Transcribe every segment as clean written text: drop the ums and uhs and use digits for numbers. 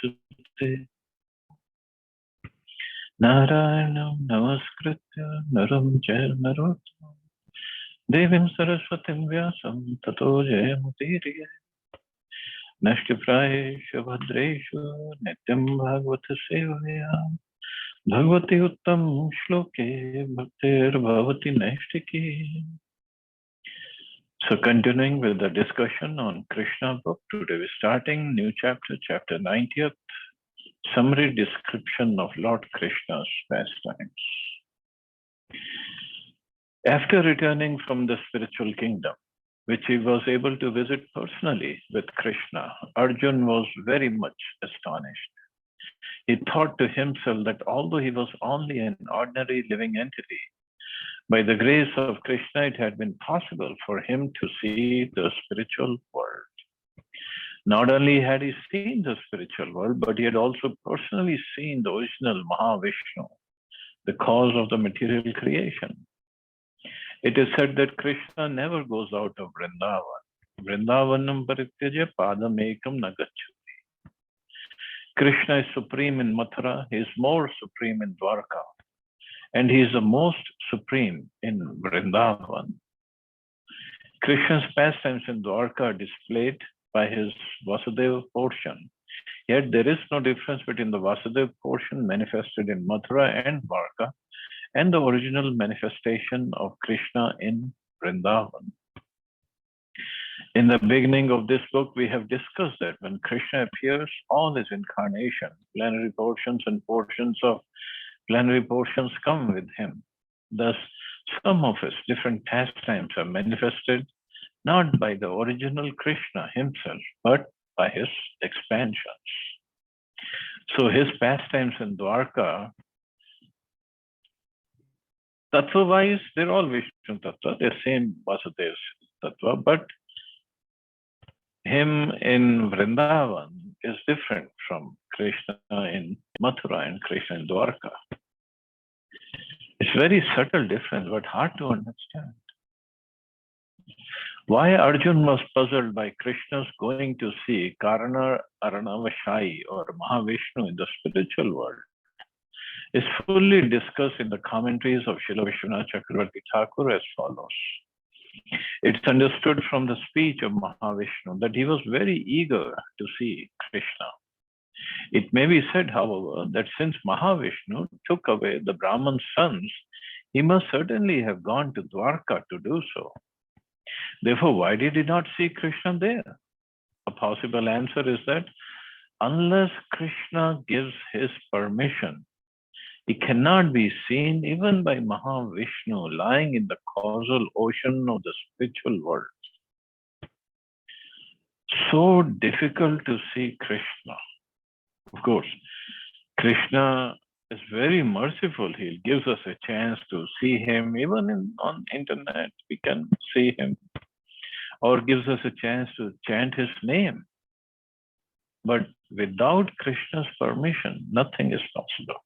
Sute Narayanam Namaskritya Naram Jaya Narottam Devim Saraswatim Vyasam Tato Jayamudiriya Nashtiprayeshu Bhadreshu Nityam Bhagavata Sevaya Bhagavati Uttam Shloke Bhaktir Bhavati Naishtiki. So continuing with the discussion on Krishna book, today we're starting new chapter, chapter 90th, summary description of Lord Krishna's pastimes. After returning from the spiritual kingdom, which he was able to visit personally with Krishna, Arjun was very much astonished. He thought to himself that although he was only an ordinary living entity, by the grace of Krishna, it had been possible for him to see the spiritual world. Not only had he seen the spiritual world, but he had also personally seen the original Mahavishnu, the cause of the material creation. It is said that Krishna never goes out of Vrindavan. Vrindavanam parityaja padam ekam nagacchati. Krishna is supreme in Mathura, he is more supreme in Dwarka, and he is the most supreme in Vrindavan. Krishna's pastimes in Dwarka are displayed by his Vasudeva portion. Yet there is no difference between the Vasudeva portion manifested in Mathura and Dwarka and the original manifestation of Krishna in Vrindavan. In the beginning of this book, we have discussed that when Krishna appears, all his incarnation, plenary portions and portions of plenary portions come with him. Thus, some of his different pastimes are manifested not by the original Krishna himself, but by his expansions. So his pastimes in Dwarka, Tattva-wise, they're all Vishnu Tattva, they're same Vasudeva Tattva, but him in Vrindavan is different from Krishna in Mathura and Krishna in Dwarka. It's very subtle difference, but hard to understand. Why Arjun was puzzled by Krishna's going to see Krana Aranavashai or Mahavishnu in the spiritual world is fully discussed in the commentaries of Srila Vishwanath Chakravarti Thakur as follows. It's understood from the speech of Mahavishnu that he was very eager to see Krishna. It may be said, however, that since Mahavishnu took away the Brahman's sons, he must certainly have gone to Dwarka to do so. Therefore, why did he not see Krishna there? A possible answer is that unless Krishna gives his permission, he cannot be seen even by Mahavishnu lying in the causal ocean of the spiritual world. So difficult to see Krishna. Of course, Krishna is very merciful. He gives us a chance to see him. Even on internet, we can see him. Or gives us a chance to chant his name. But without Krishna's permission, nothing is possible.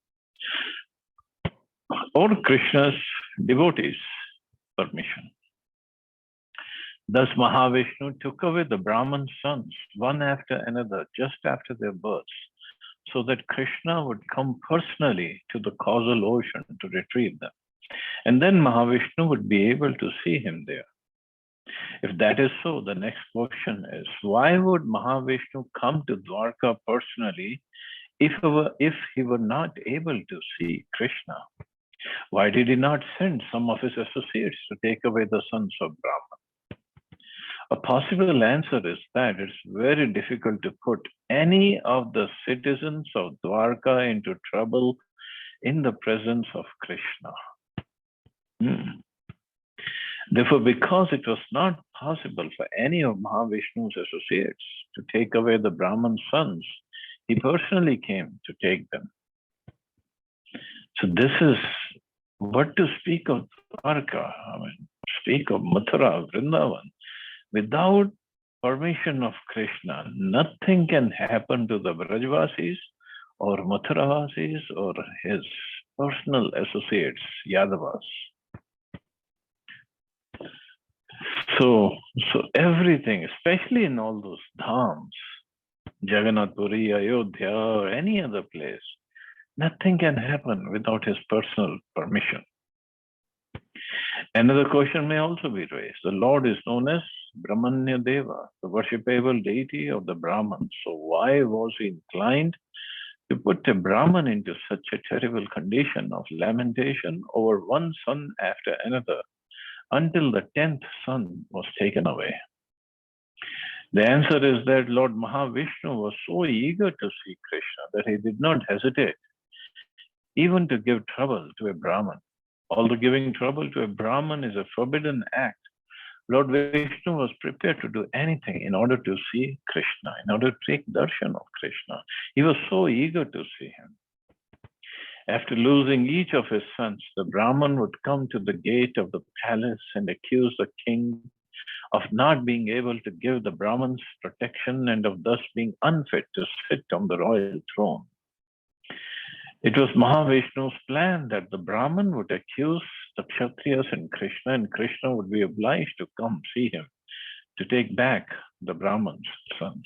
Or Krishna's devotees' permission. Thus Mahavishnu took away the Brahman sons, one after another, just after their births, so that Krishna would come personally to the causal ocean to retrieve them. And then Mahavishnu would be able to see him there. If that is so, the next question is, why would Mahavishnu come to Dwarka personally if he were not able to see Krishna? Why did he not send some of his associates to take away the sons of Brahman? A possible answer is that it's very difficult to put any of the citizens of Dwarka into trouble in the presence of Krishna. Therefore, because it was not possible for any of Mahavishnu's associates to take away the Brahman sons, he personally came to take them. So this is what to speak of Dwarka, speak of Mathura, Vrindavan. Without permission of Krishna, nothing can happen to the Brajvasis or Mathuravasis or his personal associates, Yadavas. So everything, especially in all those dhams, Jagannath Puri, Ayodhya, or any other place. Nothing can happen without his personal permission. Another question may also be raised. The Lord is known as Brahmanya Deva, the worshipable deity of the Brahmins. So why was he inclined to put a Brahman into such a terrible condition of lamentation over one son after another until the 10th son was taken away? The answer is that Lord Mahavishnu was so eager to see Krishna that he did not hesitate even to give trouble to a Brahman. Although giving trouble to a Brahman is a forbidden act, Lord Vishnu was prepared to do anything in order to see Krishna, in order to take darshan of Krishna. He was so eager to see him. After losing each of his sons, the Brahman would come to the gate of the palace and accuse the king of not being able to give the Brahmins protection and of thus being unfit to sit on the royal throne. It was Mahavishnu's plan that the Brahman would accuse the Kshatriyas and Krishna would be obliged to come see him to take back the Brahman's sons.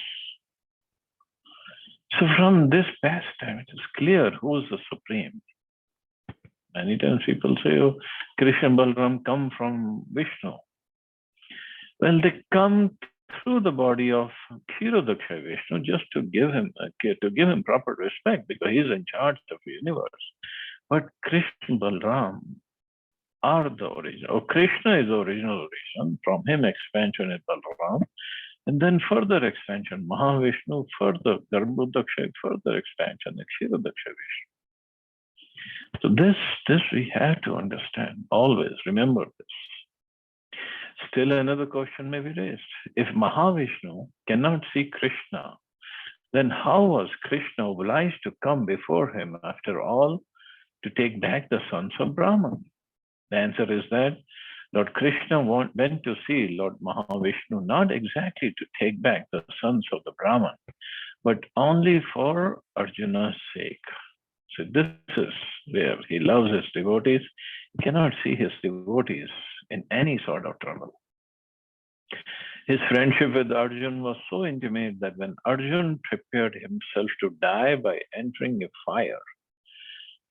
So from this pastime, it is clear who is the supreme. Many times people say, oh, Krishna and Balaram come from Vishnu. Well, they come through the body of Kshirodaksha Vishnu just to give him proper respect because he is in charge of the universe. But Krishna and Balaram are the origin, or Krishna is the original origin. From him expansion is Balaram, and then further expansion, Mahavishnu, further Garbhodaksha, further expansion, Kshirodaksha Vishnu. So this we have to understand. Always remember this. Still another question may be raised. If Mahavishnu cannot see Krishna, then how was Krishna obliged to come before him after all to take back the sons of Brahman? The answer is that Lord Krishna went to see Lord Mahavishnu not exactly to take back the sons of the Brahman, but only for Arjuna's sake. So this is where he loves his devotees. He cannot see his devotees in any sort of trouble. His friendship with Arjun was so intimate that when Arjun prepared himself to die by entering a fire,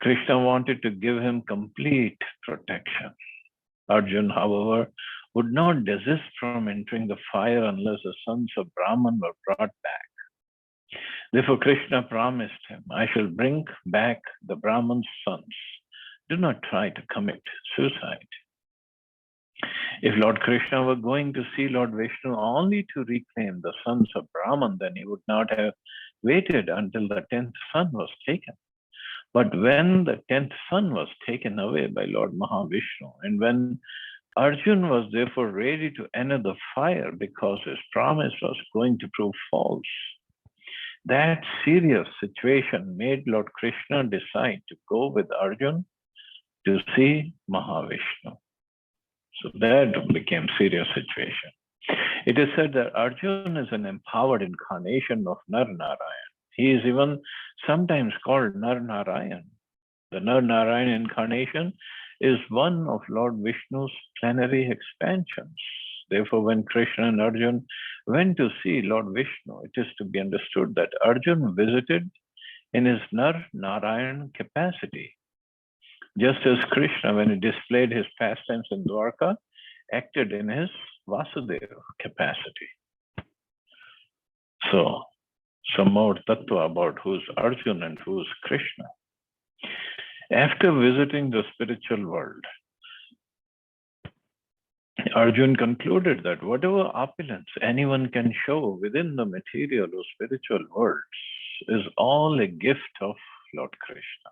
Krishna wanted to give him complete protection. Arjun, however, would not desist from entering the fire unless the sons of Brahman were brought back. Therefore, Krishna promised him, I shall bring back the Brahman's sons. Do not try to commit suicide. If Lord Krishna were going to see Lord Vishnu only to reclaim the sons of Brahman, then he would not have waited until the 10th son was taken. But when the 10th son was taken away by Lord Mahavishnu, and when Arjun was therefore ready to enter the fire because his promise was going to prove false, that serious situation made Lord Krishna decide to go with Arjun to see Mahavishnu. So that became serious situation. It is said that Arjun is an empowered incarnation of Nar Narayan. He is even sometimes called Nar Narayan. The Nar Narayan incarnation is one of Lord Vishnu's plenary expansions. Therefore, when Krishna and Arjun went to see Lord Vishnu, it is to be understood that Arjun visited in his Nar Narayan capacity. Just as Krishna, when he displayed his pastimes in Dwarka, acted in his Vasudeva capacity. So, some more tattva about who's Arjun and who's Krishna. After visiting the spiritual world, Arjun concluded that whatever opulence anyone can show within the material or spiritual worlds is all a gift of Lord Krishna.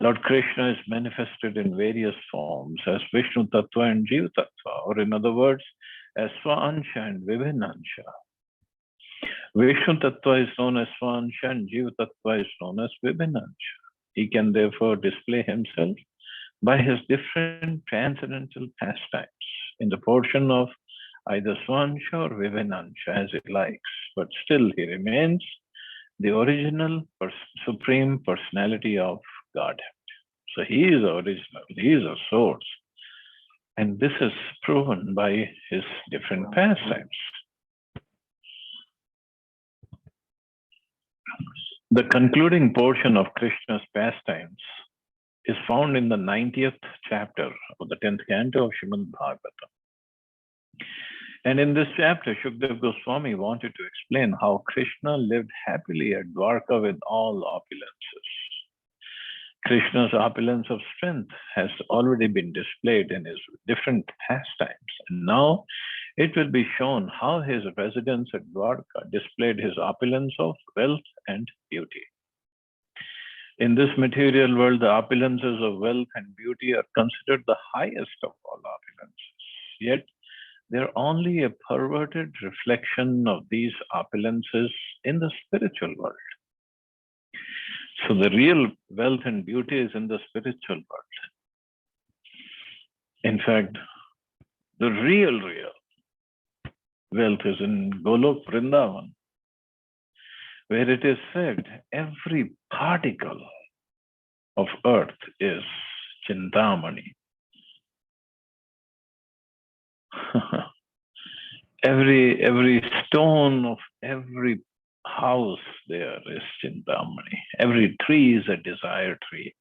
Lord Krishna is manifested in various forms as Vishnu Tattva and Jiva Tattva, or in other words, as Swansha and Vibhinansha. Vishnu Tattva is known as Swansha and Jiva Tattva is known as Vibhinansha. He can therefore display himself by his different transcendental pastimes in the portion of either Swansha or Vibhinansha as he likes, but still he remains the original supreme personality of Godhead. So he is the original, he is the source. And this is proven by his different pastimes. The concluding portion of Krishna's pastimes is found in the 90th chapter of the 10th canto of Srimad Bhagavatam. And in this chapter, Shukdev Goswami wanted to explain how Krishna lived happily at Dwarka with all opulences. Krishna's opulence of strength has already been displayed in his different pastimes, and now it will be shown how his residence at Dwarka displayed his opulence of wealth and beauty. In this material world, the opulences of wealth and beauty are considered the highest of all opulences. Yet, they're only a perverted reflection of these opulences in the spiritual world. So the real wealth and beauty is in the spiritual world. In fact, the real wealth is in Golok Vrindavan, where it is said every particle of earth is Chintamani. every stone of every house there is Chintamani. Every tree is a desire tree.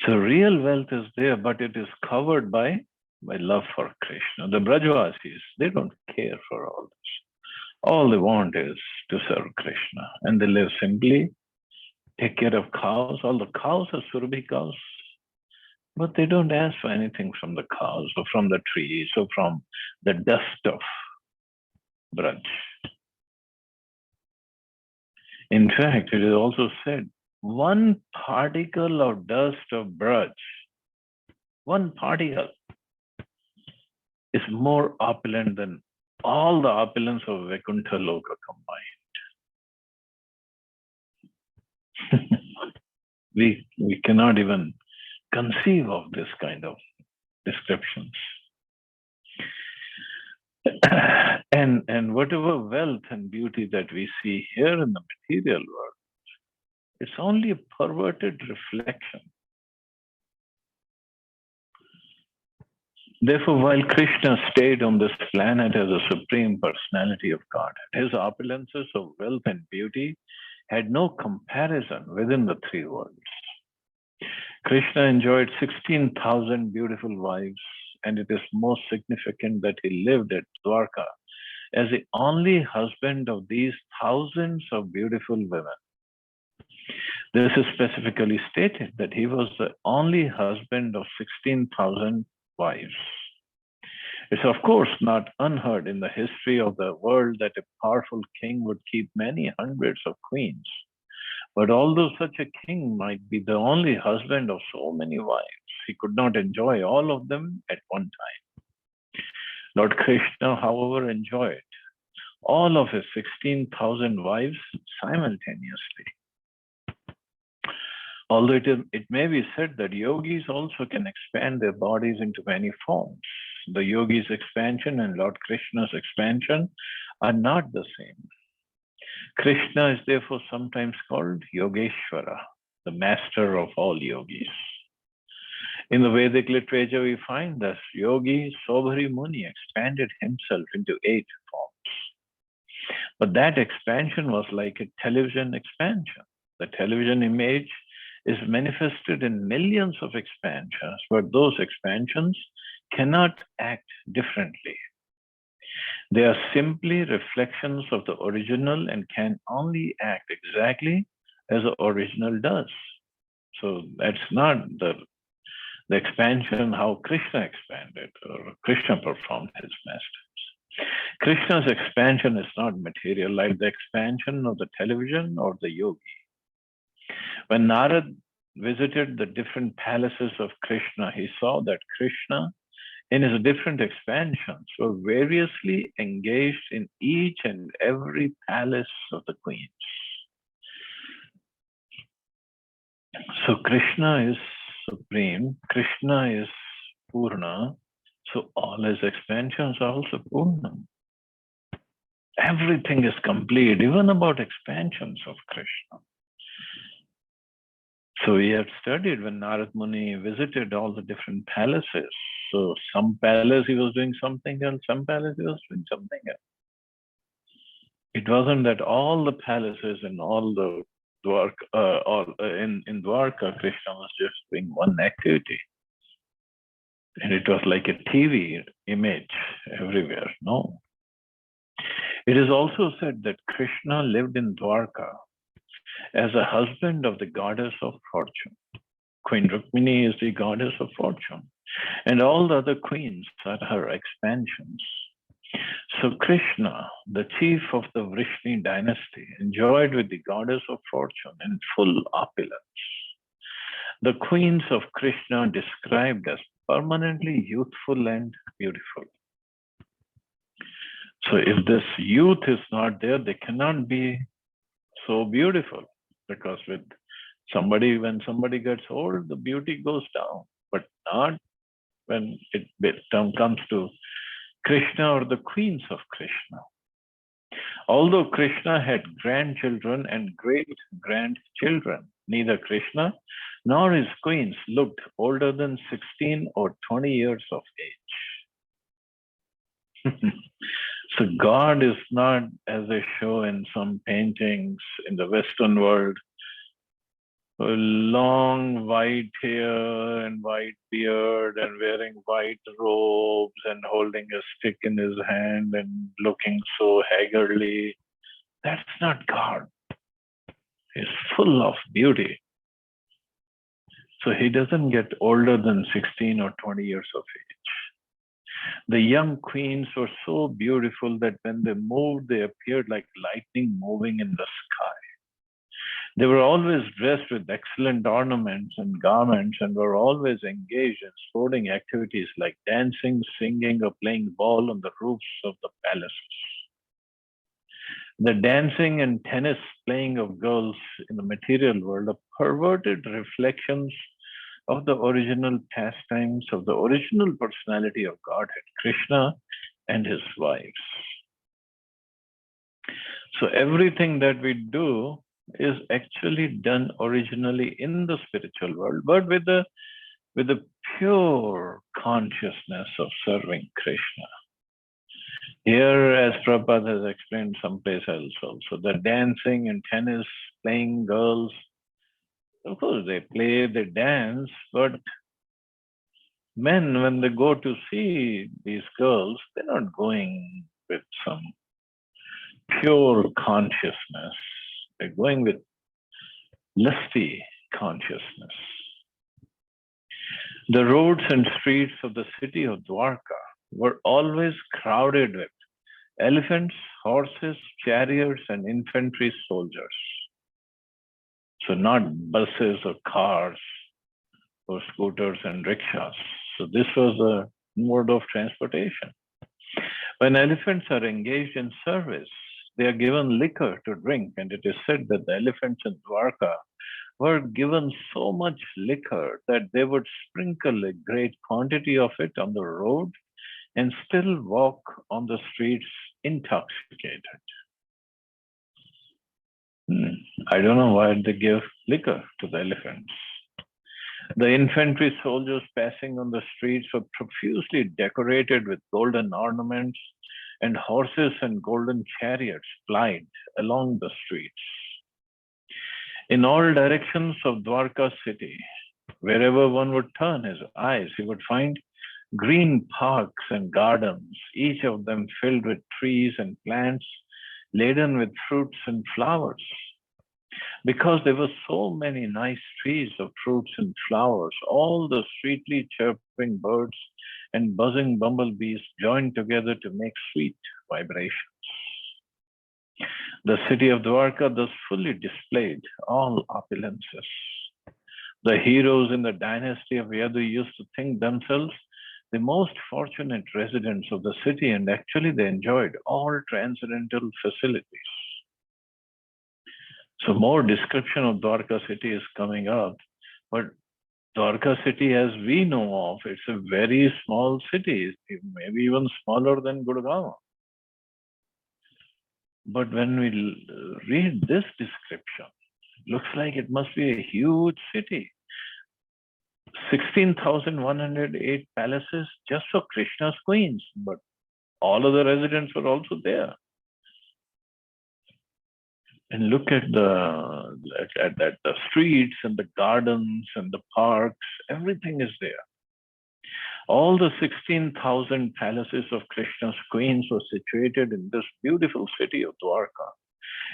So real wealth is there, but it is covered by love for Krishna. The Brajvasis, they don't care for all this. All they want is to serve Krishna. And they live simply, take care of cows. All the cows are Surabhi cows. But they don't ask for anything from the cows or from the trees or from the dust of Braj. In fact, it is also said, one particle of dust of Braj, one particle, is more opulent than all the opulence of Vaikuntha Loka combined. we cannot even conceive of this kind of descriptions. And whatever wealth and beauty that we see here in the material world, it's only a perverted reflection. Therefore, while Krishna stayed on this planet as a supreme personality of God, his opulences of wealth and beauty had no comparison within the three worlds. Krishna enjoyed 16,000 beautiful wives, and it is most significant that he lived at Dwarka as the only husband of these thousands of beautiful women. This is specifically stated that he was the only husband of 16,000 wives. It's of course not unheard in the history of the world that a powerful king would keep many hundreds of queens. But although such a king might be the only husband of so many wives, he could not enjoy all of them at one time. Lord Krishna, however, enjoyed all of his 16,000 wives simultaneously. Although it may be said that yogis also can expand their bodies into many forms, the yogi's expansion and Lord Krishna's expansion are not the same. Krishna is therefore sometimes called Yogeshwara, the master of all yogis. In the Vedic literature, we find that yogi Sobhari Muni expanded himself into 8 forms. But that expansion was like a television expansion. The television image is manifested in millions of expansions, but those expansions cannot act differently. They are simply reflections of the original and can only act exactly as the original does. So that's not the expansion how Krishna expanded or Krishna performed his masters. Krishna's expansion is not material like the expansion of the television or the yogi. When Narad visited the different palaces of Krishna, he saw that Krishna in his different expansions were variously engaged in each and every palace of the queens. So Krishna is supreme, Krishna is Purna, so all his expansions are also Purna. Everything is complete, even about expansions of Krishna. So we have studied when Narad Muni visited all the different palaces. So some palace he was doing something else, some palace he was doing something else. It wasn't that all the palaces and all the in Dwarka, Krishna was just doing one activity. And it was like a TV image everywhere. No. It is also said that Krishna lived in Dwarka as a husband of the goddess of fortune. Queen Rukmini is the goddess of fortune, and all the other queens are her expansions. So Krishna, the chief of the Vrishni dynasty, enjoyed with the goddess of fortune in full opulence. The queens of Krishna described as permanently youthful and beautiful. So if this youth is not there, they cannot be so beautiful, because when somebody gets old, the beauty goes down, but not when it comes to Krishna or the queens of Krishna. Although Krishna had grandchildren and great grandchildren, neither Krishna nor his queens looked older than 16 or 20 years of age. So God is not, as they show in some paintings in the Western world, a long white hair and white beard and wearing white robes and holding a stick in his hand and looking so haggardly. That's not God. He's full of beauty. So he doesn't get older than 16 or 20 years of age. The young queens were so beautiful that when they moved, they appeared like lightning moving in the sky. They were always dressed with excellent ornaments and garments and were always engaged in sporting activities like dancing, singing, or playing ball on the roofs of the palaces. The dancing and tennis playing of girls in the material world are perverted reflections of the original pastimes of the original personality of Godhead, Krishna and his wives. So everything that we do is actually done originally in the spiritual world, but with the pure consciousness of serving Krishna. Here, as Prabhupada has explained someplace else also, the dancing and tennis, playing girls, of course they play, they dance, but men, when they go to see these girls, they're not going with some pure consciousness. They're going with lusty consciousness. The roads and streets of the city of Dwarka were always crowded with elephants, horses, chariots, and infantry soldiers. So not buses or cars or scooters and rickshaws. So this was a mode of transportation. When elephants are engaged in service, they are given liquor to drink, and it is said that the elephants in Dwarka were given so much liquor that they would sprinkle a great quantity of it on the road and still walk on the streets intoxicated. I don't know why they give liquor to the elephants. The infantry soldiers passing on the streets were profusely decorated with golden ornaments, and horses and golden chariots plied along the streets. In all directions of Dwarka city, wherever one would turn his eyes, he would find green parks and gardens, each of them filled with trees and plants laden with fruits and flowers. Because there were so many nice trees of fruits and flowers, all the sweetly chirping birds and buzzing bumblebees joined together to make sweet vibrations. The city of Dwarka thus fully displayed all opulences. The heroes in the dynasty of Yadu used to think themselves the most fortunate residents of the city, and actually they enjoyed all transcendental facilities. So more description of Dwarka city is coming up, but Dwarka city, as we know of, it's a very small city, maybe even smaller than Gurgaon. But when we read this description, it looks like it must be a huge city. 16,108 palaces just for Krishna's queens, but all of the residents were also there. And look at the streets and the gardens and the parks. Everything is there. All the 16,000 palaces of Krishna's queens were situated in this beautiful city of Dwarka.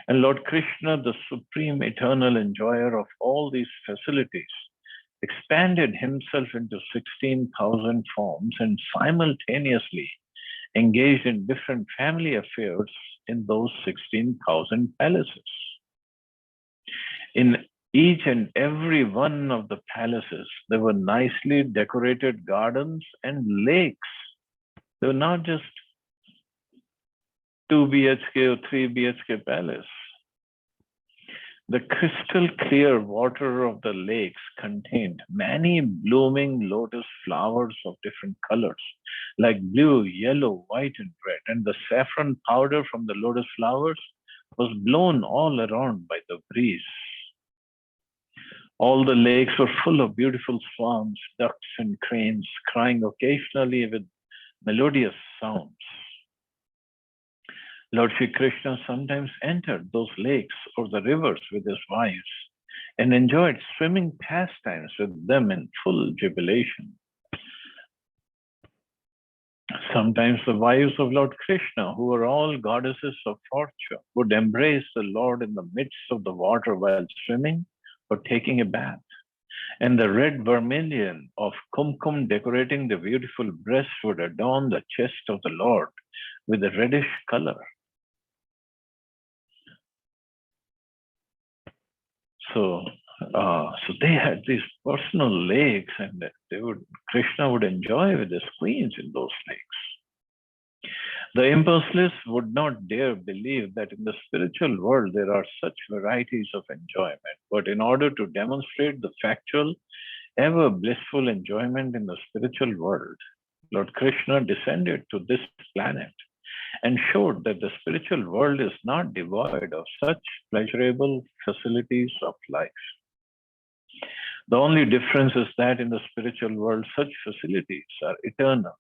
And Lord Krishna, the supreme eternal enjoyer of all these facilities, expanded himself into 16,000 forms and simultaneously engaged in different family affairs in those 16,000 palaces. In each and every one of the palaces, there were nicely decorated gardens and lakes. They were not just 2 BHK or 3 BHK palace. The crystal clear water of the lakes contained many blooming lotus flowers of different colors, like blue, yellow, white, and red. And the saffron powder from the lotus flowers was blown all around by the breeze. All the lakes were full of beautiful swans, ducks, and cranes, crying occasionally with melodious sounds. Lord Sri Krishna sometimes entered those lakes or the rivers with his wives and enjoyed swimming pastimes with them in full jubilation. Sometimes the wives of Lord Krishna, who were all goddesses of fortune, would embrace the Lord in the midst of the water while swimming or taking a bath. And the red vermilion of kumkum decorating the beautiful breast would adorn the chest of the Lord with a reddish color. So they had these personal lakes, and Krishna would enjoy with his queens in those lakes. The impulseless would not dare believe that in the spiritual world there are such varieties of enjoyment. But in order to demonstrate the factual, ever blissful enjoyment in the spiritual world, Lord Krishna descended to this planet and showed that the spiritual world is not devoid of such pleasurable facilities of life. The only difference is that in the spiritual world, such facilities are eternal,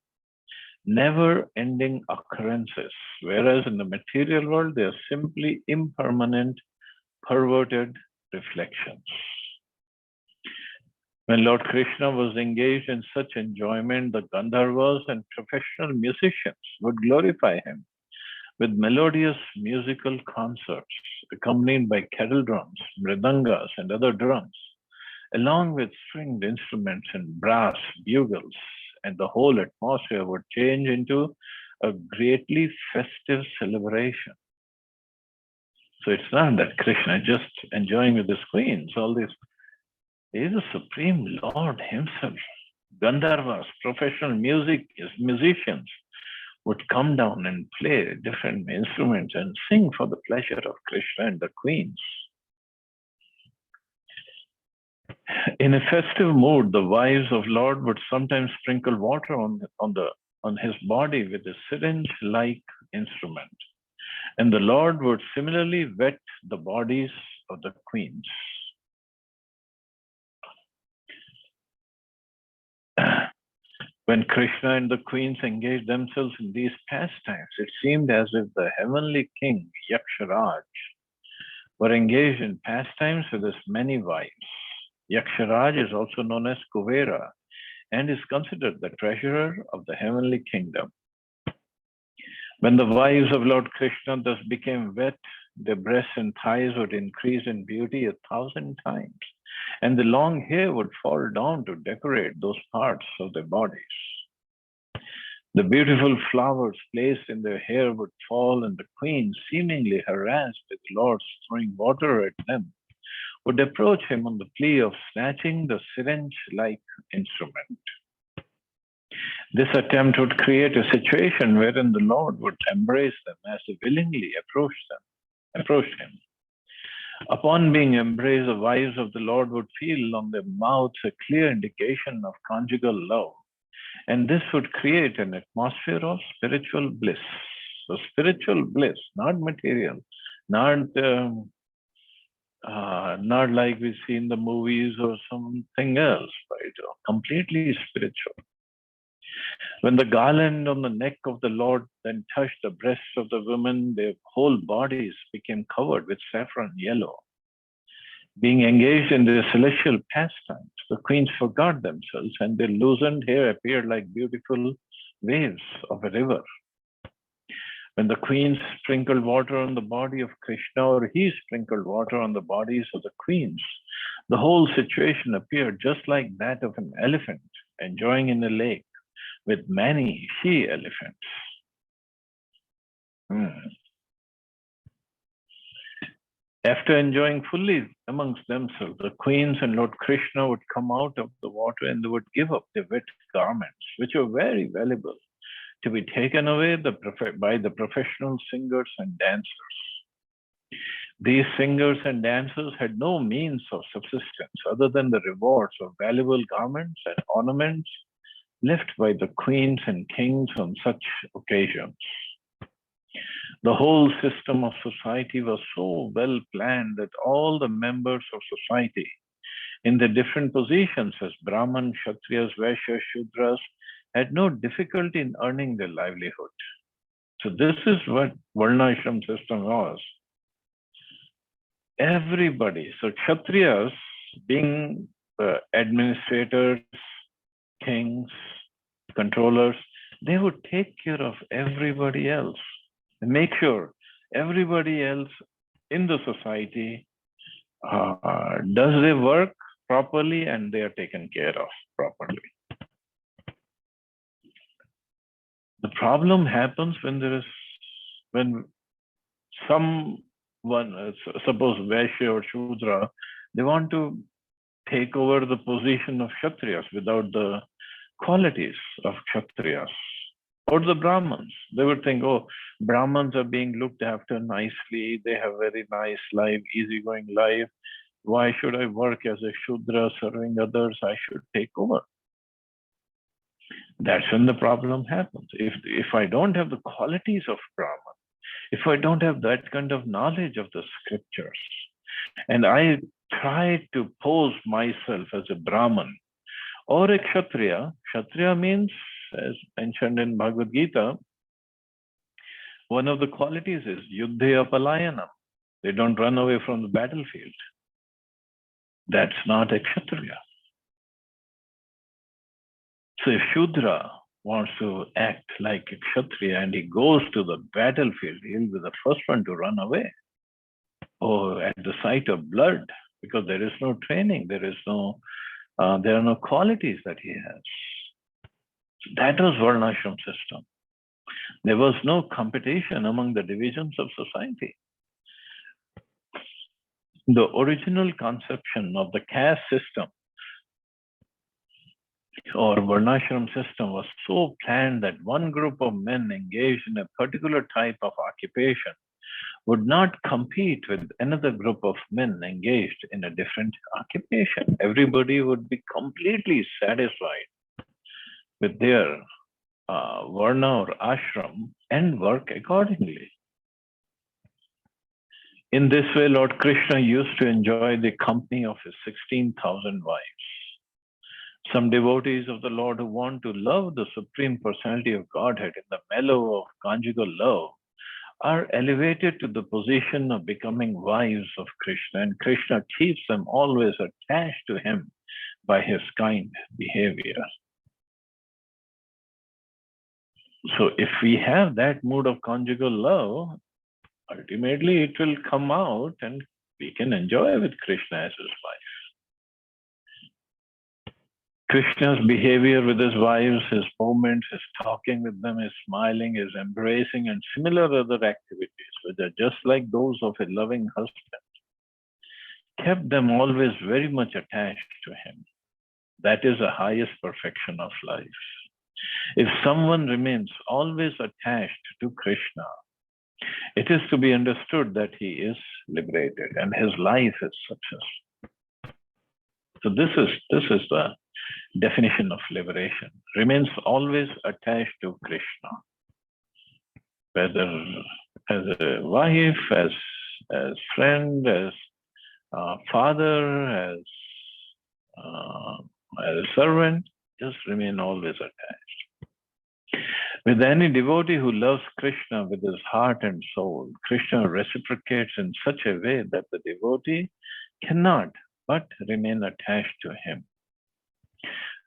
never-ending occurrences, whereas in the material world, they are simply impermanent, perverted reflections. When Lord Krishna was engaged in such enjoyment, the Gandharvas and professional musicians would glorify him with melodious musical concerts accompanied by kettle drums, mridangas, and other drums, along with stringed instruments and brass bugles, and the whole atmosphere would change into a greatly festive celebration. So it's not that Krishna is just enjoying with his queens, all these. He is the Supreme Lord himself. Gandharvas, professional musicians, would come down and play different instruments and sing for the pleasure of Krishna and the queens. In a festive mood, the wives of Lord would sometimes sprinkle water on his body with a syringe-like instrument, and the Lord would similarly wet the bodies of the queens. When Krishna and the queens engaged themselves in these pastimes, it seemed as if the heavenly king, Yaksharaj, were engaged in pastimes with his many wives. Yaksharaj is also known as Kuvera and is considered the treasurer of the heavenly kingdom. When the wives of Lord Krishna thus became wet, their breasts and thighs would increase in beauty 1,000 times, and the long hair would fall down to decorate those parts of their bodies. The beautiful flowers placed in their hair would fall, and the queens, seemingly harassed with lords throwing water at them, would approach him on the plea of snatching the syringe-like instrument. This attempt would create a situation wherein the Lord would embrace them as they willingly approached him. Upon being embraced, the wives of the Lord would feel on their mouths a clear indication of conjugal love, and this would create an atmosphere of spiritual bliss. So spiritual bliss, not material, not like we see in the movies or something else, right? Completely spiritual. When the garland on the neck of the Lord then touched the breasts of the women, their whole bodies became covered with saffron yellow. Being engaged in their celestial pastimes, the queens forgot themselves, and their loosened hair appeared like beautiful waves of a river. When the queens sprinkled water on the body of Krishna, or he sprinkled water on the bodies of the queens, the whole situation appeared just like that of an elephant enjoying in a lake with many she elephants. After enjoying fully amongst themselves, the queens and Lord Krishna would come out of the water and they would give up their wet garments, which were very valuable, to be taken away by the professional singers and dancers. These singers and dancers had no means of subsistence other than the rewards of valuable garments and ornaments left by the queens and kings on such occasions. The whole system of society was so well planned that all the members of society in the different positions as Brahman, Kshatriyas, Vaishyas, Shudras had no difficulty in earning their livelihood. So this is what Varnashram system was. Everybody, so Kshatriyas being administrators, kings, controllers, they would take care of everybody else and make sure everybody else in the society does their work properly and they are taken care of properly. The problem happens when someone, suppose Vaishya or Shudra, they want to take over the position of Kshatriyas without the qualities of Kshatriyas. Or the Brahmins. They would think, oh, Brahmins are being looked after nicely. They have very nice life, easygoing life. Why should I work as a Shudra serving others? I should take over. That's when the problem happens. If I don't have the qualities of Brahman, if I don't have that kind of knowledge of the scriptures, and I try to pose myself as a Brahman or a Kshatriya, Kshatriya means, as mentioned in Bhagavad Gita, one of the qualities is Yuddhya Palayanam. They don't run away from the battlefield. That's not a Kshatriya. So if Shudra wants to act like a Kshatriya and he goes to the battlefield, he'll be the first one to run away. Or at the sight of blood, because there is no training, there are no qualities that he has. So that was Varnashram system. There was no competition among the divisions of society. The original conception of the caste system or Varnashram system was so planned that one group of men engaged in a particular type of occupation would not compete with another group of men engaged in a different occupation. Everybody would be completely satisfied with their varna or ashram and work accordingly. In this way, Lord Krishna used to enjoy the company of his 16,000 wives. Some devotees of the Lord who want to love the Supreme Personality of Godhead in the mellow of conjugal love are elevated to the position of becoming wives of Krishna, and Krishna keeps them always attached to him by his kind behavior. So if we have that mood of conjugal love, ultimately it will come out and we can enjoy with Krishna as his wife. Krishna's behavior with his wives, his movements, his talking with them, his smiling, his embracing, and similar other activities, which are just like those of a loving husband, kept them always very much attached to him. That is the highest perfection of life. If someone remains always attached to Krishna, it is to be understood that he is liberated and his life is success. So this is the definition of liberation. Remains always attached to Krishna, whether as a wife, as friend, as father, as a servant, just remain always attached. With any devotee who loves Krishna with his heart and soul, Krishna reciprocates in such a way that the devotee cannot but remain attached to him.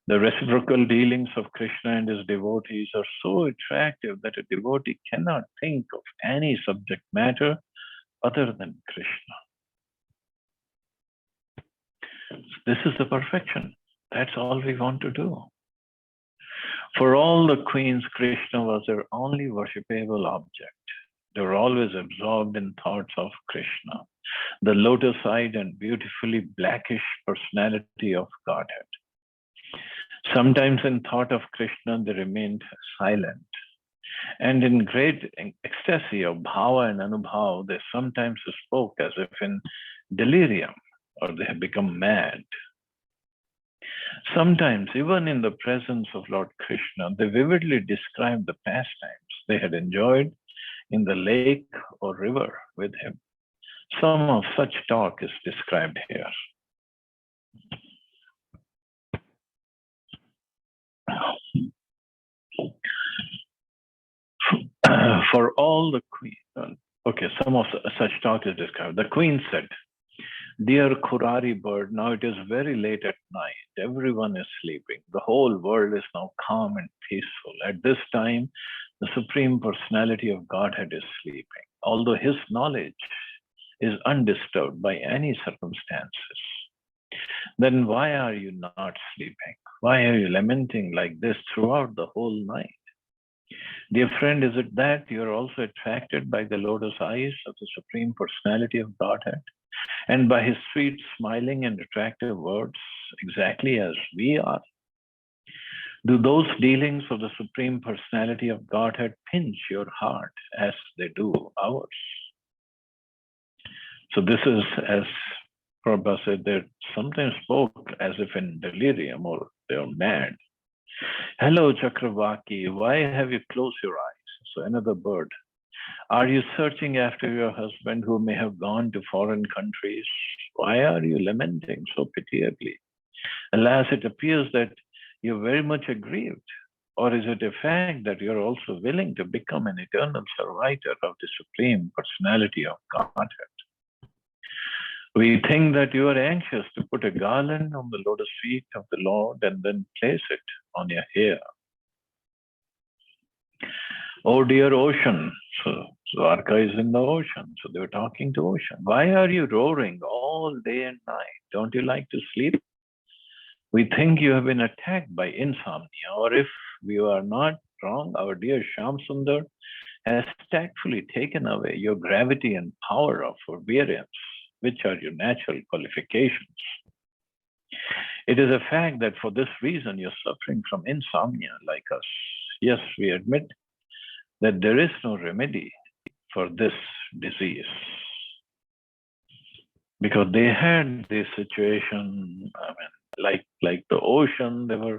The reciprocal dealings of Krishna and his devotees are so attractive that a devotee cannot think of any subject matter other than Krishna. This is the perfection. That's all we want to do. For all the queens, Krishna was their only worshipable object. They were always absorbed in thoughts of Krishna, the lotus-eyed and beautifully blackish personality of Godhead. Sometimes in thought of Krishna, they remained silent. And in great ecstasy of bhava and anubhava, they sometimes spoke as if in delirium, or they have become mad. Sometimes, even in the presence of Lord Krishna, they vividly described the pastimes they had enjoyed in the lake or river with him. Some of such talk is described here. For all the queen, okay, some of such talk is described. The queen said, "Dear Kurari bird, now it is very late at night. Everyone is sleeping. The whole world is now calm and peaceful. At this time, the Supreme Personality of Godhead is sleeping, although his knowledge is undisturbed by any circumstances. Then why are you not sleeping? Why are you lamenting like this throughout the whole night? Dear friend, is it that you are also attracted by the lotus eyes of the Supreme Personality of Godhead, and by his sweet, smiling, and attractive words, exactly as we are? Do those dealings of the Supreme Personality of Godhead pinch your heart as they do ours?" So this is, as Prabhupada said, they sometimes spoke as if in delirium or they are mad. "Hello, Chakravaki, why have you closed your eyes?" So another bird. "Are you searching after your husband who may have gone to foreign countries? Why are you lamenting so pitiably? Alas, it appears that you're very much aggrieved. Or is it a fact that you're also willing to become an eternal servitor of the Supreme Personality of Godhead? We think that you are anxious to put a garland on the lotus feet of the Lord and then place it on your hair. Oh dear ocean." So Dwarka is in the ocean. So they were talking to ocean. "Why are you roaring all day and night? Don't you like to sleep? We think you have been attacked by insomnia, or if we are not wrong, our dear Shyam Sundar has tactfully taken away your gravity and power of forbearance, which are your natural qualifications. It is a fact that for this reason you're suffering from insomnia like us. Yes, we admit that there is no remedy for this disease." Because they had this situation, like the ocean, they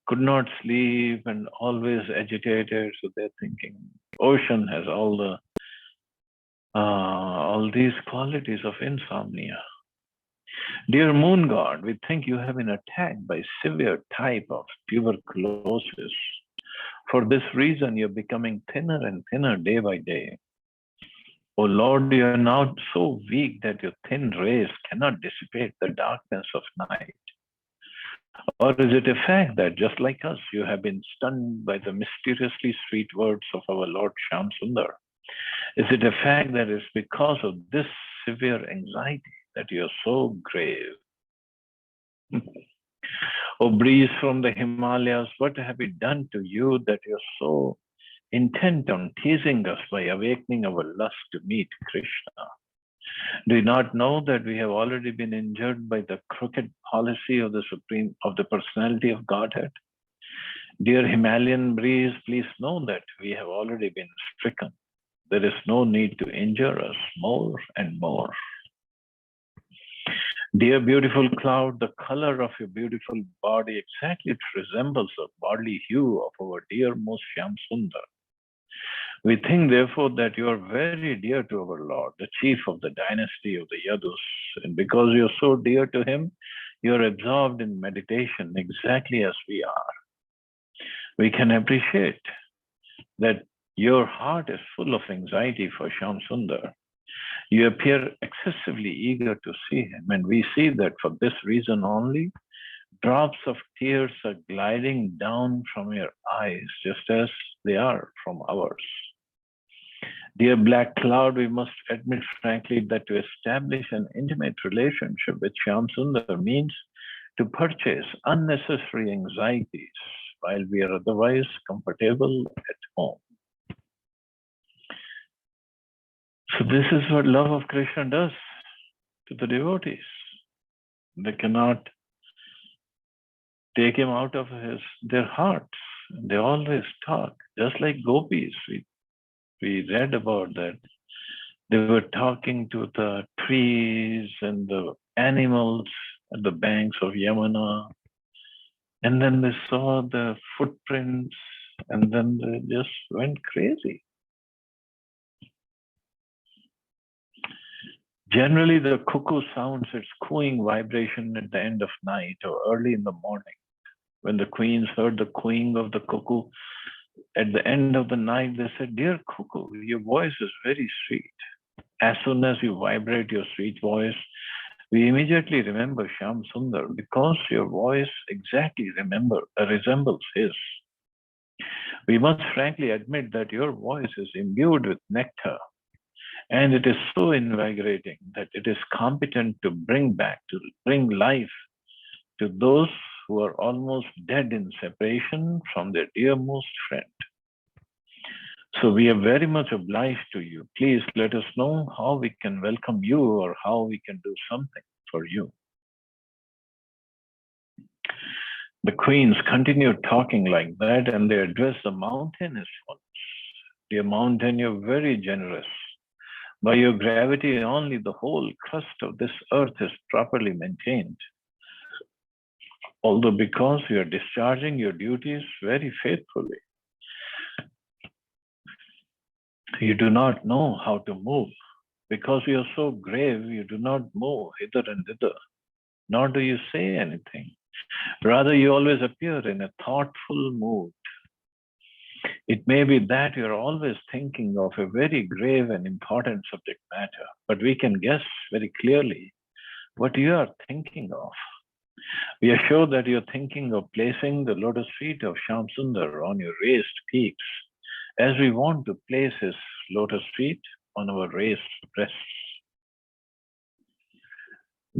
could not sleep and always agitated. So they're thinking, ocean has all these qualities of insomnia. "Dear moon god, we think you have been attacked by severe type of tuberculosis. For this reason, you're becoming thinner and thinner day by day. Oh Lord, you are now so weak that your thin rays cannot dissipate the darkness of night. Or is it a fact that, just like us, you have been stunned by the mysteriously sweet words of our Lord Shyam Sundar? Is it a fact that it's because of this severe anxiety that you are so grave? Oh breeze from the Himalayas, what have we done to you that you're so intent on teasing us by awakening our lust to meet Krishna? Do you not know that we have already been injured by the crooked policy of the Personality of Godhead? Dear Himalayan breeze, please know that we have already been stricken. There is no need to injure us more and more. Dear beautiful cloud, the color of your beautiful body exactly resembles the bodily hue of our dear most Shyam Sundar. We think, therefore, that you are very dear to our Lord, the chief of the dynasty of the Yadus, and because you are so dear to him, you are absorbed in meditation exactly as we are. We can appreciate that your heart is full of anxiety for Shyam Sundar. You appear excessively eager to see him, and we see that for this reason only, drops of tears are gliding down from your eyes, just as they are from ours. Dear Black Cloud, we must admit frankly that to establish an intimate relationship with Shyam Sundar means to purchase unnecessary anxieties while we are otherwise comfortable at home. So this is what love of Krishna does to the devotees. They cannot take him out of their hearts. They always talk, just like gopis. We read about that. They were talking to the trees and the animals at the banks of Yamuna. And then they saw the footprints and then they just went crazy. Generally, the cuckoo sounds its cooing vibration at the end of night or early in the morning. When the queens heard the cooing of the cuckoo at the end of the night, they said, "Dear cuckoo, your voice is very sweet." As soon as you vibrate your sweet voice, we immediately remember Shyam Sundar because your voice exactly resembles his. We must frankly admit that your voice is imbued with nectar, and it is so invigorating that it is competent to bring life to those who are almost dead in separation from their dearmost friend. So we are very much obliged to you. Please let us know how we can welcome you or how we can do something for you. The queens continued talking like that, and they addressed the mountain as follows. Dear mountain, you're very generous. By your gravity only, the whole crust of this earth is properly maintained. Although because you are discharging your duties very faithfully, you do not know how to move. Because you are so grave, you do not move hither and thither, nor do you say anything. Rather, you always appear in a thoughtful mood. It may be that you are always thinking of a very grave and important subject matter, but we can guess very clearly what you are thinking of. We are sure that you are thinking of placing the lotus feet of Shyam Sundar on your raised peaks, as we want to place his lotus feet on our raised breasts.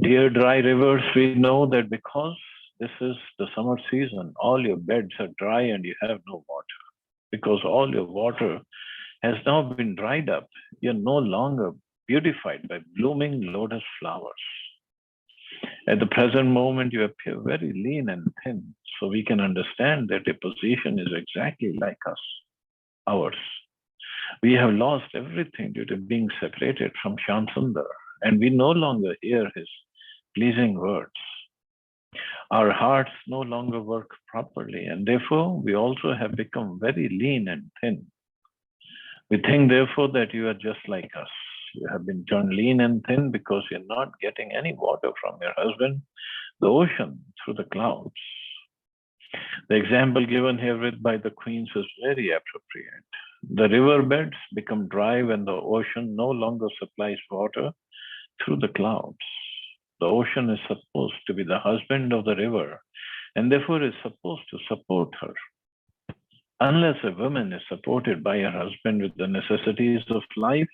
Dear dry rivers, we know that because this is the summer season, all your beds are dry and you have no water. Because all your water has now been dried up, you're no longer beautified by blooming lotus flowers. At the present moment, you appear very lean and thin, so we can understand that your position is exactly like ours. We have lost everything due to being separated from Shyam Sundar, and we no longer hear his pleasing words. Our hearts no longer work properly, and therefore we also have become very lean and thin. We think, therefore, that you are just like us. You have been turned lean and thin because you're not getting any water from your husband, the ocean, through the clouds. The example given here by the queens is very appropriate. The riverbeds become dry when the ocean no longer supplies water through the clouds. The ocean is supposed to be the husband of the river, and therefore is supposed to support her. Unless a woman is supported by her husband with the necessities of life,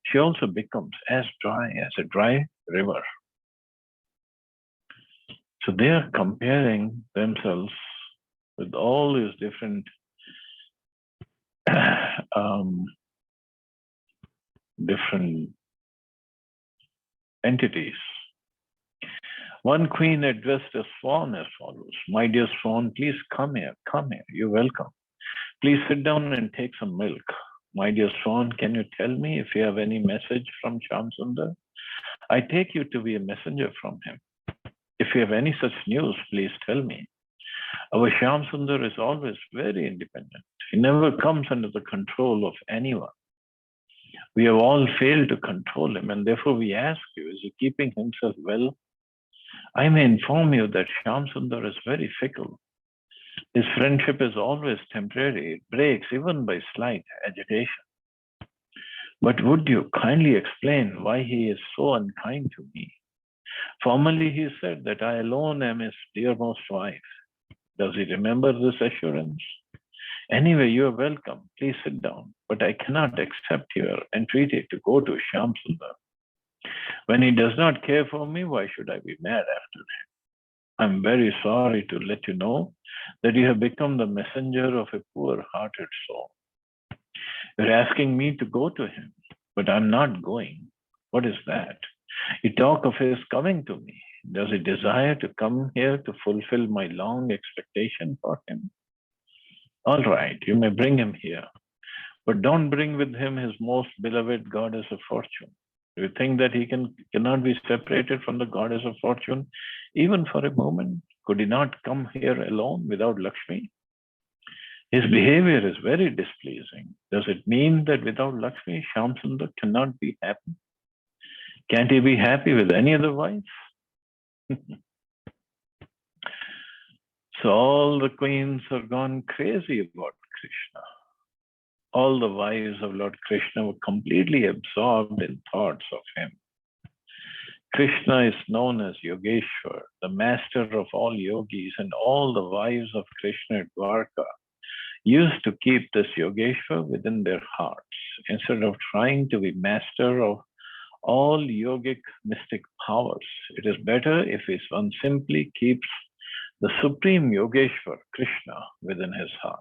she also becomes as dry as a dry river. So they are comparing themselves with all these different different entities. One queen addressed a swan as follows. My dear swan, please come here, you're welcome. Please sit down and take some milk. My dear swan, can you tell me if you have any message from Shyam Sundar? I take you to be a messenger from him. If you have any such news, please tell me. Our Shyam Sundar is always very independent. He never comes under the control of anyone. We have all failed to control him, and therefore we ask you, is he keeping himself well? I may inform you that Shyam Sundar is very fickle. His friendship is always temporary. It breaks even by slight agitation. But would you kindly explain why he is so unkind to me? Formerly, he said that I alone am his dearmost wife. Does he remember this assurance? Anyway, you are welcome. Please sit down. But I cannot accept your entreaty to go to Shamsundar. When he does not care for me, why should I be mad after him? I'm very sorry to let you know that you have become the messenger of a poor-hearted soul. You're asking me to go to him, but I'm not going. What is that? You talk of his coming to me. Does he desire to come here to fulfill my long expectation for him? All right, you may bring him here, but don't bring with him his most beloved goddess of fortune. Do you think that he cannot be separated from the goddess of fortune even for a moment? Could he not come here alone without Lakshmi? His behavior is very displeasing. Does it mean that without Lakshmi, Shamsundar cannot be happy? Can't he be happy with any other wife? So all the queens have gone crazy about Krishna. All the wives of Lord Krishna were completely absorbed in thoughts of him. Krishna is known as Yogeshwar, the master of all yogis, and all the wives of Krishna at Dwarka used to keep this Yogeshwar within their hearts instead of trying to be master of all yogic mystic powers. It is better if one simply keeps the supreme Yogeshwar, Krishna, within his heart.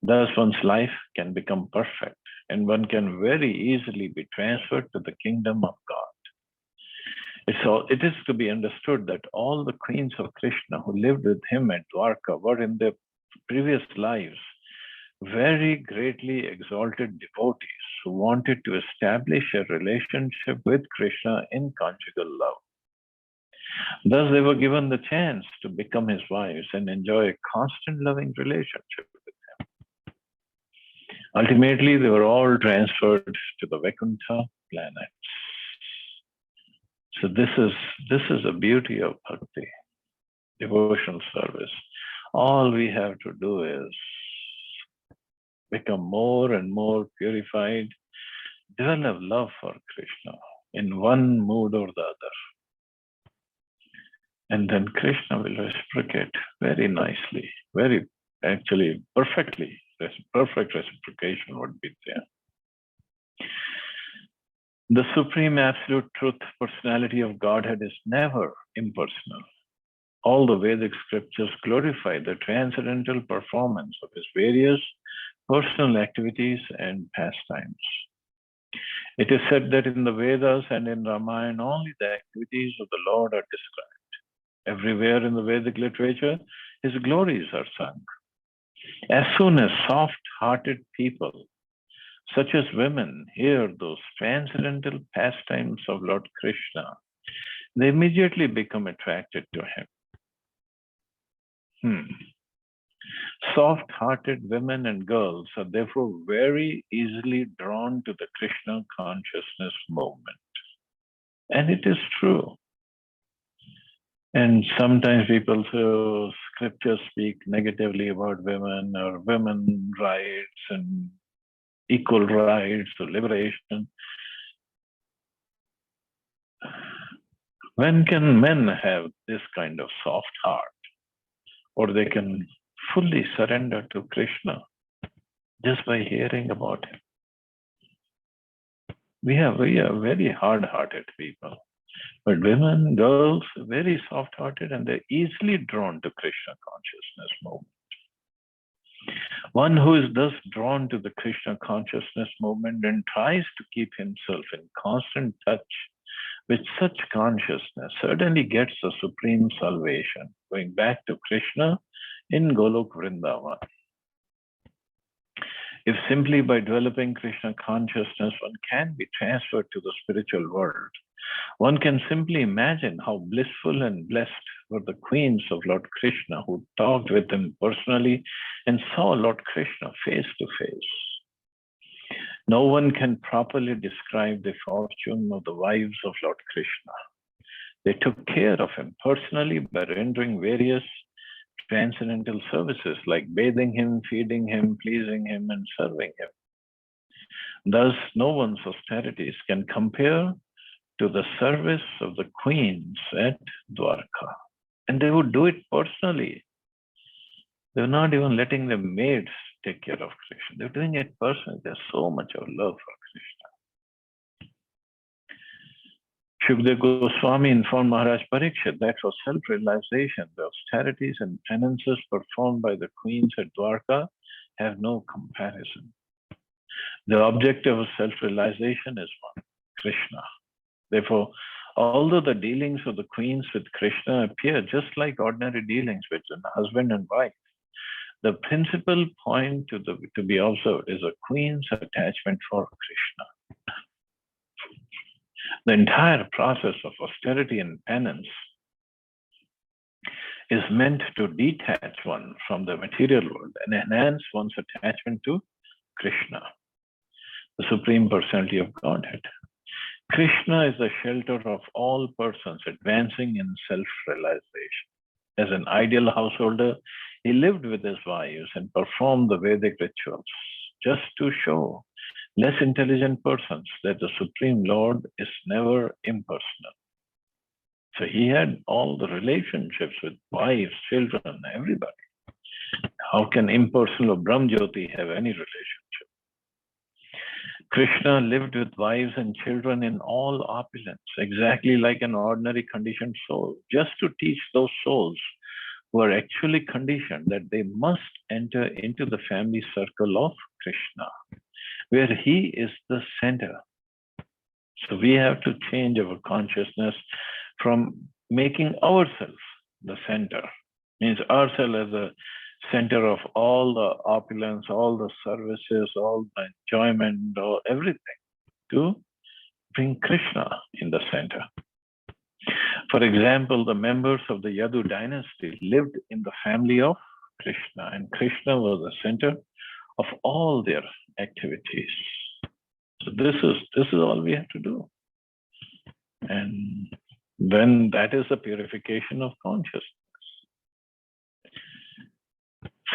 Thus, one's life can become perfect and one can very easily be transferred to the kingdom of God. It is to be understood that all the queens of Krishna who lived with him at Dwarka were in their previous lives very greatly exalted devotees who wanted to establish a relationship with Krishna in conjugal love. Thus, they were given the chance to become his wives and enjoy a constant loving relationship with him. Ultimately, they were all transferred to the Vaikuntha planet. So this is the beauty of bhakti, devotional service. All we have to do is become more and more purified, develop love for Krishna in one mood or the other. And then Krishna will reciprocate very nicely, very actually perfectly. Perfect reciprocation would be there. The supreme absolute truth personality of Godhead is never impersonal. All the Vedic scriptures glorify the transcendental performance of his various personal activities and pastimes. It is said that in the Vedas and in Ramayana, only the activities of the Lord are described. Everywhere in the Vedic literature, his glories are sung. As soon as soft-hearted people, such as women, hear those transcendental pastimes of Lord Krishna, they immediately become attracted to him. Soft-hearted women and girls are therefore very easily drawn to the Krishna consciousness movement. And it is true. And sometimes people say scriptures speak negatively about women or women rights and equal rights or liberation. When can men have this kind of soft heart? Or they can fully surrender to Krishna just by hearing about him. We are very hard-hearted people. But women, girls, very soft-hearted, and they're easily drawn to Krishna consciousness movement. One who is thus drawn to the Krishna consciousness movement and tries to keep himself in constant touch with such consciousness certainly gets the supreme salvation, going back to Krishna in Golok Vrindavan. If simply by developing Krishna consciousness one can be transferred to the spiritual world, one can simply imagine how blissful and blessed were the queens of Lord Krishna who talked with him personally and saw Lord Krishna face to face. No one can properly describe the fortune of the wives of Lord Krishna. They took care of him personally by rendering various transcendental services like bathing him, feeding him, pleasing him, and serving him. Thus, no one's austerities can compare to the service of the queens at Dwarka. And they would do it personally. They were not even letting the maids take care of Krishna. They're doing it personally. There's so much of love for Krishna. Shukdev Goswami informed Maharaj Parikshit that for self-realization, the austerities and penances performed by the queens at Dwarka have no comparison. The objective of self-realization is one, Krishna. Therefore, although the dealings of the queens with Krishna appear just like ordinary dealings between husband and wife, the principal point to be observed is a queen's attachment for Krishna. The entire process of austerity and penance is meant to detach one from the material world and enhance one's attachment to Krishna, the Supreme Personality of Godhead. Krishna is the shelter of all persons advancing in self-realization. As an ideal householder, he lived with his wives and performed the Vedic rituals just to show less intelligent persons that the Supreme Lord is never impersonal. So he had all the relationships with wives, children, everybody. How can impersonal Brahmjyoti have any relationship? Krishna lived with wives and children in all opulence, exactly like an ordinary conditioned soul, just to teach those souls who are actually conditioned that they must enter into the family circle of Krishna, where he is the center. So we have to change our consciousness from making ourselves the center, means ourselves as the center of all the opulence, all the services, all the enjoyment, or everything, to bring Krishna in the center. For example, the members of the Yadu dynasty lived in the family of Krishna, and Krishna was the center of all their activities. So this is all we have to do. And then that is the purification of consciousness.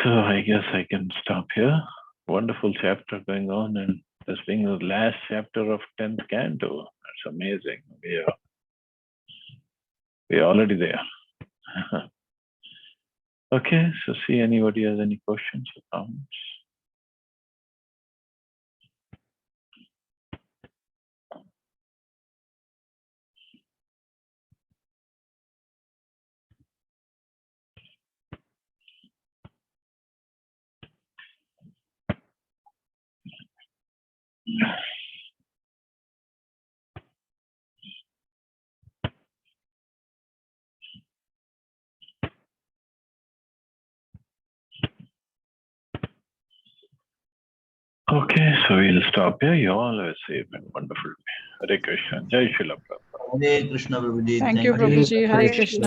So I guess I can stop here. Wonderful chapter going on, and this being the last chapter of 10th canto. That's amazing. We're already there. Okay, so see anybody has any questions or comments? Okay, so we'll stop here. You all have a safe and wonderful day. Hare Krishna. Jai Srila Prabhupada. Hare Krishna, Prabhuji. Thank you, Prabhuji. Hare Krishna.